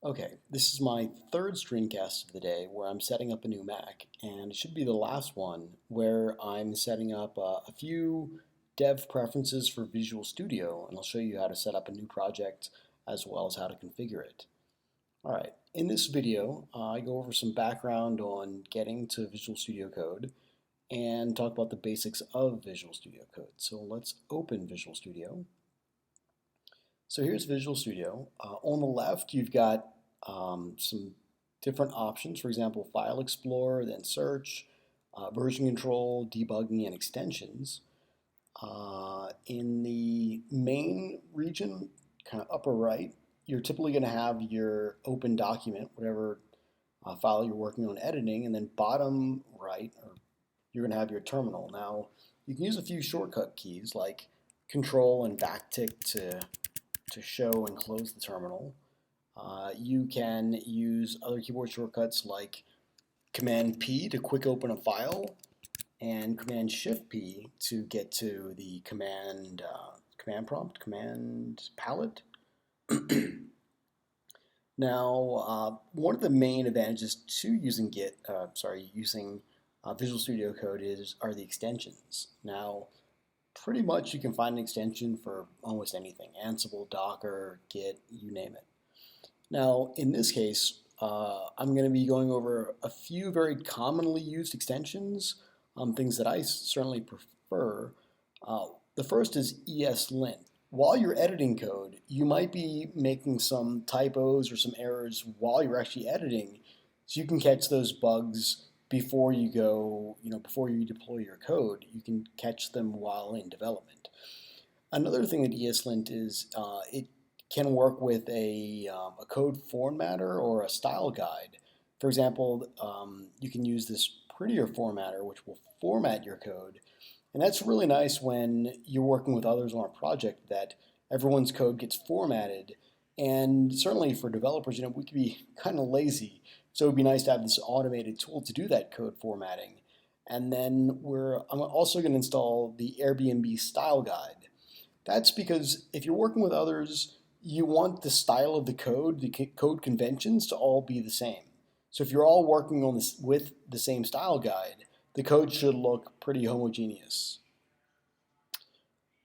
Okay, this is my third screencast of the day where I'm setting up a new Mac, and it should be the last one where I'm setting up a few dev preferences for Visual Studio, and I'll show you how to set up a new project as well as how to configure it. All right, in this video, I go over some background on getting to Visual Studio Code and talk about the basics of Visual Studio Code. So let's open Visual Studio. So here's Visual Studio. On the left, you've got some different options. For example, File Explorer, then Search, version control, debugging, and extensions. In the main region, kind of upper right, you're typically going to have your open document, whatever file you're working on editing, and then bottom right, you're going to have your terminal. Now, you can use a few shortcut keys like Control and backtick to show and close the terminal. You can use other keyboard shortcuts like Command P to quick open a file and Command Shift P to get to the command prompt, command palette. Now, one of the main advantages to using Visual Studio Code are the extensions. Now, pretty much you can find an extension for almost anything: Ansible, Docker, Git, you name it. Now, in this case, I'm going to be going over a few very commonly used extensions, things that I certainly prefer. The first is Eslint. While you're editing code, you might be making some typos or some errors while you're actually editing, so you can catch those bugs before you before you deploy your code. You can catch them while in development. Another thing that Eslint is, it can work with a code formatter or a style guide. For example, you can use this Prettier formatter, which will format your code. And that's really nice when you're working with others on a project that everyone's code gets formatted. And certainly for developers, we can be kind of lazy. So it'd be nice to have this automated tool to do that code formatting. And then I'm also going to install the Airbnb style guide. That's because if you're working with others, you want the style of the code conventions to all be the same. So if you're all working on this with the same style guide, the code should look pretty homogeneous.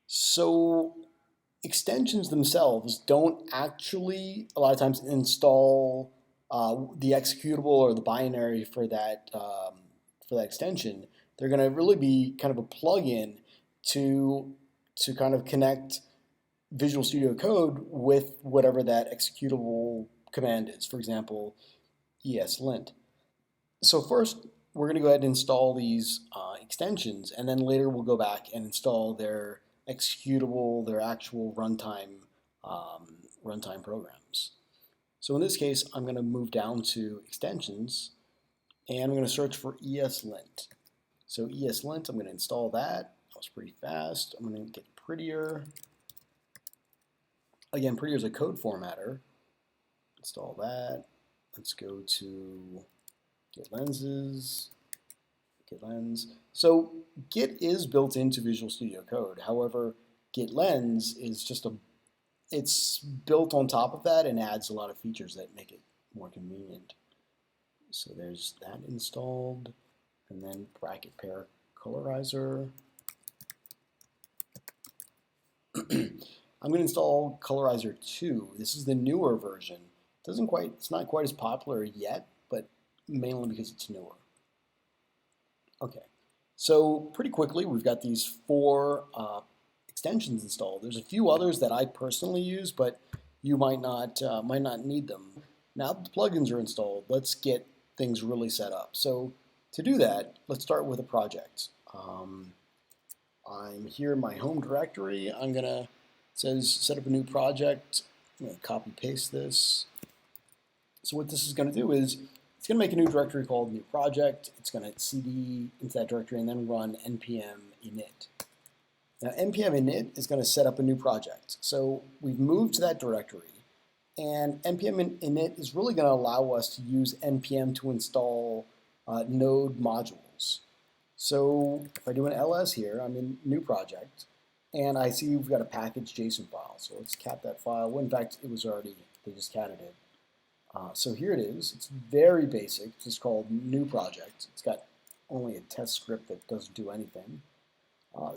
So extensions themselves don't actually a lot of times install the executable or the binary for that extension. They're going to really be kind of a plug-in to kind of connect Visual Studio Code with whatever that executable command is. For example, Eslint. So first, we're going to go ahead and install these extensions, and then later we'll go back and install their executable, their actual runtime programs. So in this case, I'm going to move down to extensions, and I'm going to search for Eslint. So Eslint, I'm going to install that. That was pretty fast. I'm going to get Prettier. Again, Prettier is a code formatter. Install that. Let's go to Git lenses. Git lens. So Git is built into Visual Studio Code. However, Git lens is it's built on top of that and adds a lot of features that make it more convenient. So there's that installed, and then bracket pair Colorizer. I'm going to install Colorizer 2. This is the newer version. It's not quite as popular yet, but mainly because it's newer. Okay, so pretty quickly we've got these 4 extensions installed. There's a few others that I personally use, but you might not need them. Now that the plugins are installed, let's get things really set up. So to do that, let's start with a project. I'm here in my home directory. It says set up a new project. I'm going to copy paste this. So what this is going to do is it's going to make a new directory called new project. It's going to cd into that directory and then run npm init. Now npm init is going to set up a new project. So we've moved to that directory, and npm init is really going to allow us to use npm to install node modules. So if I do an ls here, I'm in new project, and I see we've got a package JSON file. So let's cat that file. Well, in fact, they just catted it. So here it is. It's very basic. It's just called new project. It's got only a test script that doesn't do anything.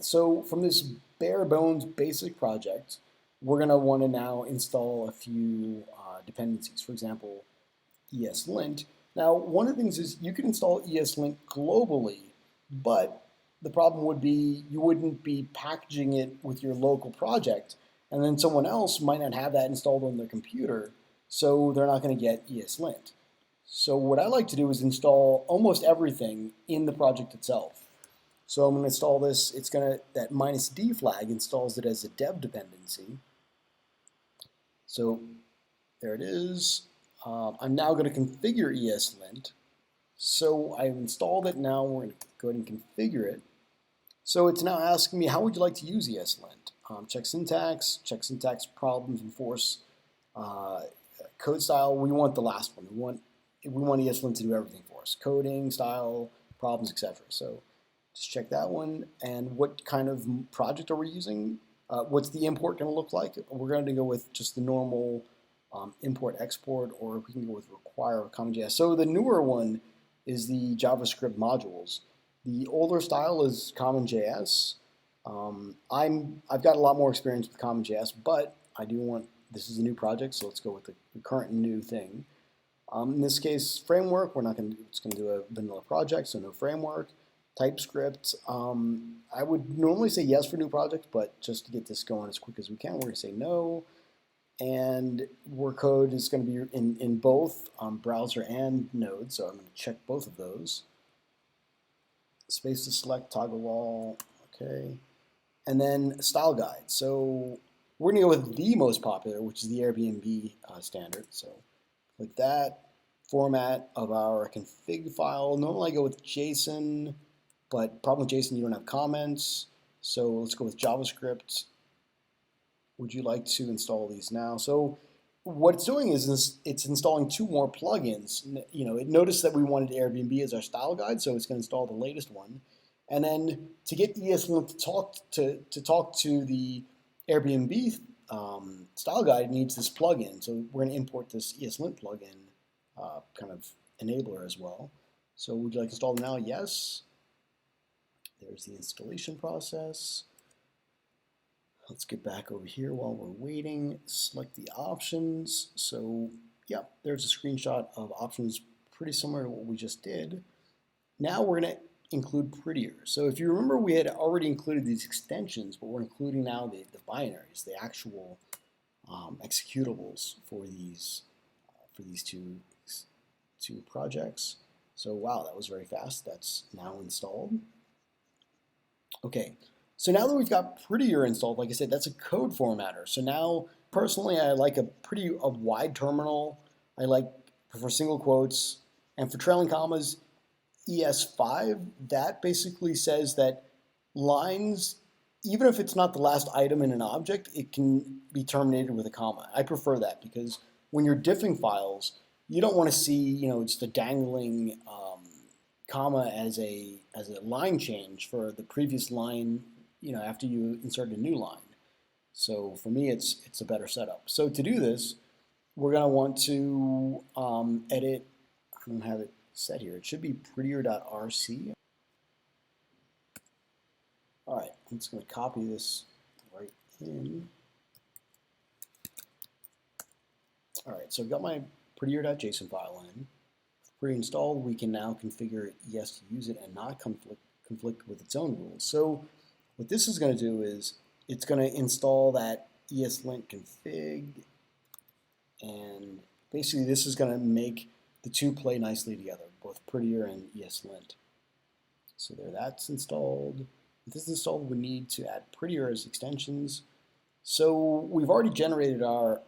So from this bare bones basic project, we're going to want to now install a few dependencies. For example, Eslint. Now, one of the things is you can install Eslint globally, but the problem would be you wouldn't be packaging it with your local project, and then someone else might not have that installed on their computer, so they're not going to get Eslint. So what I like to do is install almost everything in the project itself. So I'm going to install this. It's going to, that -d flag installs it as a dev dependency. So there it is. I'm now going to configure Eslint. So I've installed it. Now we're going to go ahead and configure it. So it's now asking me, how would you like to use Eslint? Check syntax problems, enforce code style. We want the last one. We want Eslint to do everything for us: coding, style, problems, etc. So just check that one. And what kind of project are we using? What's the import going to look like? We're going to go with just the normal import export, or we can go with require CommonJS. So the newer one is the JavaScript modules. The older style is CommonJS. I've got a lot more experience with CommonJS, but I do want, this is a new project, so let's go with the current new thing. In this case, framework, we're not going to, it's going to do a vanilla project, so no framework. TypeScript, I would normally say yes for new projects, but just to get this going as quick as we can, we're going to say no. And work code is going to be in both browser and Node, so I'm going to check both of those. Space to select, toggle all, okay. And then style guide. So we're going to go with the most popular, which is the Airbnb standard. So click that. Format of our config file. Normally I go with JSON, but problem with JSON, you don't have comments. So let's go with JavaScript. Would you like to install these now? So what it's doing is it's installing two more plugins. You know, it noticed that we wanted Airbnb as our style guide, so it's going to install the latest one. And then to get Eslint to talk to the Airbnb style guide, it needs this plugin. So we're going to import this Eslint plugin kind of enabler as well. So would you like to install now? Yes. There's the installation process. Let's get back over here while we're waiting. Select the options. So yeah, there's a screenshot of options pretty similar to what we just did. Now we're going to include Prettier. So if you remember, we had already included these extensions, but we're including now the binaries, the actual executables for these two projects. So wow, that was very fast. That's now installed. Okay. So now that we've got Prettier installed, like I said, that's a code formatter. So now, personally, I like a wide terminal. I prefer single quotes. And for trailing commas, ES5, that basically says that lines, even if it's not the last item in an object, it can be terminated with a comma. I prefer that because when you're diffing files, you don't want to see, you know, just a dangling comma as a line change for the previous line, you know, after you insert a new line. So for me, it's a better setup. So to do this, we're going to want to edit. I don't have it set here. It should be prettier.rc. All right, I'm just going to copy this right in. All right, so I've got my prettier.json file in. Pre-installed, we can now configure yes to use it and not conflict with its own rules. So what this is going to do is it's going to install that Eslint config, and basically this is going to make the two play nicely together, both Prettier and Eslint. So there, that's installed. With this installed, we need to add Prettier as extensions. So we've already generated our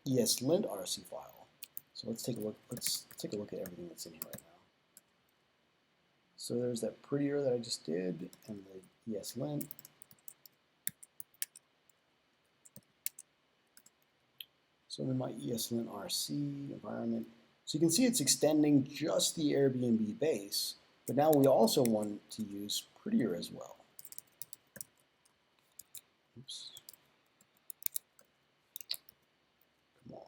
Eslint RC file. So let's take a look. Let's take a look at everything that's in here right now. So there's that Prettier that I just did, and the Eslint. So I'm in my Eslint RC environment. So you can see it's extending just the Airbnb base, but now we also want to use Prettier as well. Oops. Come on.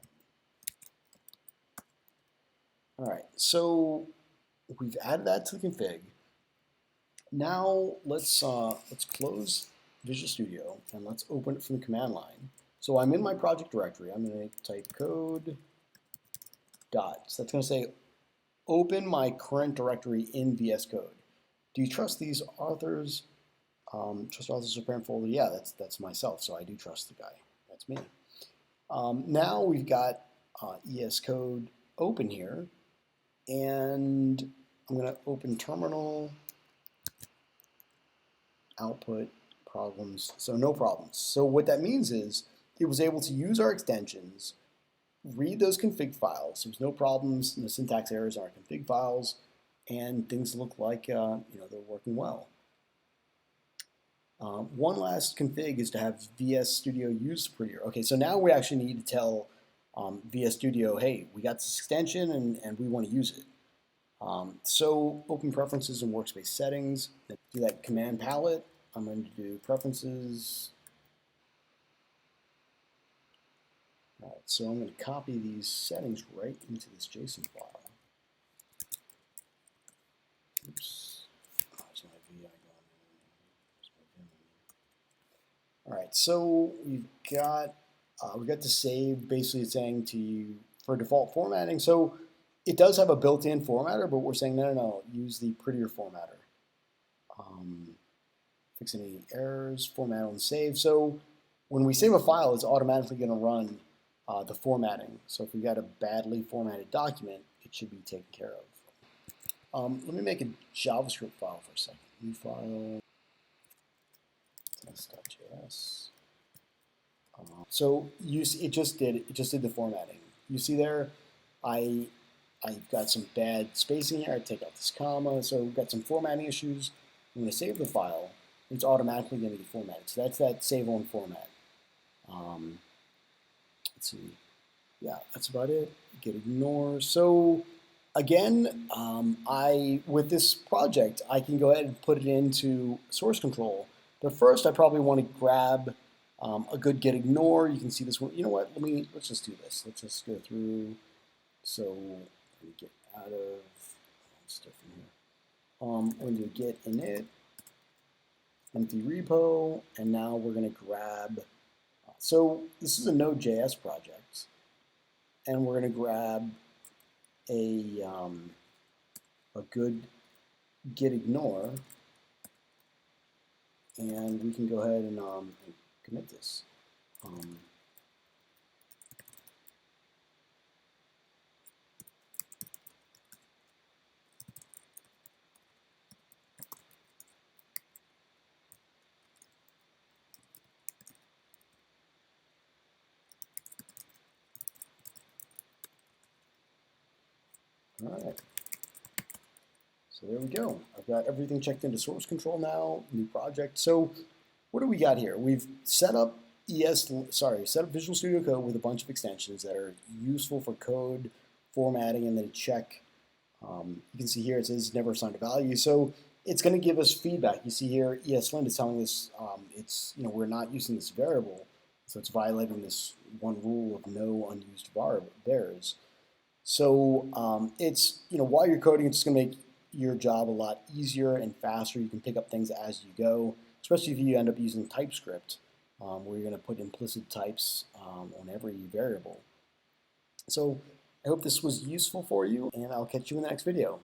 All right, so we've added that to the config. Now let's close Visual Studio and let's open it from the command line. So I'm in my project directory. I'm going to type code dot. So that's going to say open my current directory in VS Code. Do you trust these authors? Trust authors of parent folder? Yeah, that's myself. So I do trust the guy. That's me. Now we've got ES Code open here, and I'm going to open terminal, output, problems. So no problems. So what that means is it was able to use our extensions, read those config files. There was no problems, no syntax errors in our config files, and things look like they're working well. One last config is to have VS Studio Use Prettier. Okay, so now we actually need to tell VS Studio, hey, we got this extension and we want to use it. So open preferences and workspace settings. Do that command palette. I'm going to do preferences. All right, so I'm going to copy these settings right into this JSON file. Oops. Oh, there's my VI going in. All right, so we've got to save. Basically, it's saying to you for default formatting. So it does have a built-in formatter, but we're saying no, use the Prettier formatter. Fix any errors, format and save. So when we save a file, it's automatically going to run the formatting. So if we got a badly formatted document, it should be taken care of. Let me make a JavaScript file for a second. New file, test.js. So it just did the formatting. You see there, I've got some bad spacing here. I take out this comma, so we've got some formatting issues. I'm going to save the file. It's automatically going to be formatted. So that's that save on format. Let's see. Yeah, that's about it. Git ignore. So again, with this project, I can go ahead and put it into source control. But first, I probably want to grab a good git ignore. You can see this one. You know what? Let's just do this. Let's just go through. So let me get out of stuff in here. I'm going to do git init, empty repo, and now we're going to grab. So this is a Node.js project, and we're going to grab a good git ignore, and we can go ahead and commit this. All right. So there we go. I've got everything checked into source control now, new project. So what do we got here? We've set up Visual Studio Code with a bunch of extensions that are useful for code formatting and then check. You can see here it says never assigned a value. So it's going to give us feedback. You see here Eslint is telling us we're not using this variable, so it's violating this one rule of no unused vars. So it's while you're coding, it's going to make your job a lot easier and faster. You can pick up things as you go, especially if you end up using TypeScript, where you're going to put implicit types on every variable. So I hope this was useful for you, and I'll catch you in the next video.